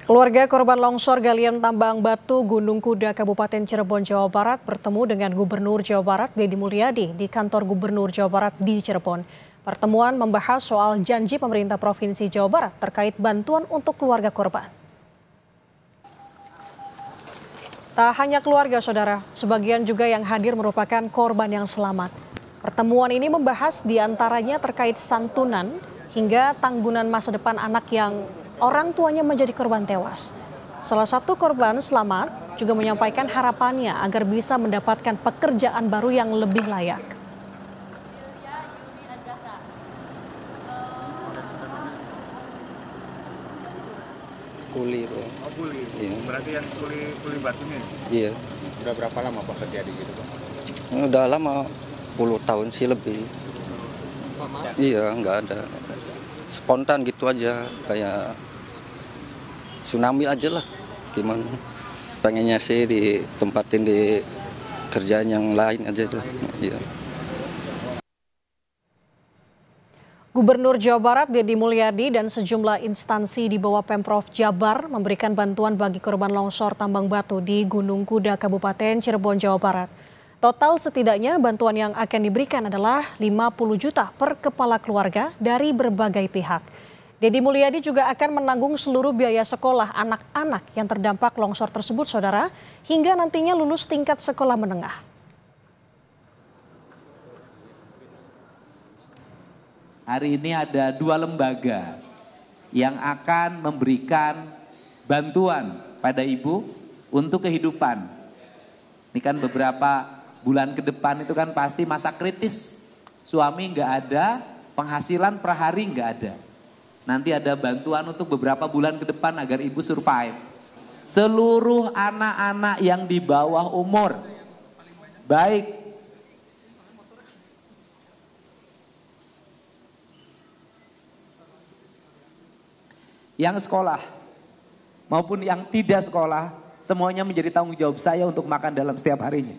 Keluarga korban longsor galian tambang batu Gunung Kuda Kabupaten Cirebon, Jawa Barat bertemu dengan Gubernur Jawa Barat Deddy Mulyadi di kantor Gubernur Jawa Barat di Cirebon. Pertemuan membahas soal janji pemerintah Provinsi Jawa Barat terkait bantuan untuk keluarga korban. Tak hanya keluarga, saudara, sebagian juga yang hadir merupakan korban yang selamat. Pertemuan ini membahas diantaranya terkait santunan hingga tanggungan masa depan anak yang orang tuanya menjadi korban tewas. Salah satu korban selamat juga menyampaikan harapannya agar bisa mendapatkan pekerjaan baru yang lebih layak. Kuli itu. Oh, kuli. Iya. Berarti yang kuli batunya? Iya. Udah berapa lama Pak kerja di situ, Pak? Udah lama, 10 tahun sih lebih. Iya, nggak ada. Spontan gitu aja, kayak tsunami aja lah. Gimana? Pengennya sih ditempatin di kerjaan yang lain aja tuh. Iya. Gubernur Jawa Barat Deddy Mulyadi dan sejumlah instansi di bawah Pemprov Jabar memberikan bantuan bagi korban longsor tambang batu di Gunung Kuda Kabupaten Cirebon, Jawa Barat. Total setidaknya bantuan yang akan diberikan adalah 50 juta per kepala keluarga dari berbagai pihak. Deddy Mulyadi juga akan menanggung seluruh biaya sekolah anak-anak yang terdampak longsor tersebut, saudara, hingga nantinya lulus tingkat sekolah menengah. Hari ini ada 2 lembaga yang akan memberikan bantuan pada ibu untuk kehidupan. Ini kan beberapa bulan ke depan itu kan pasti masa kritis. Suami nggak ada, penghasilan per hari nggak ada. Nanti ada bantuan untuk beberapa bulan ke depan agar ibu survive. Seluruh anak-anak yang di bawah umur, baik yang sekolah maupun yang tidak sekolah, semuanya menjadi tanggung jawab saya untuk makan dalam setiap harinya.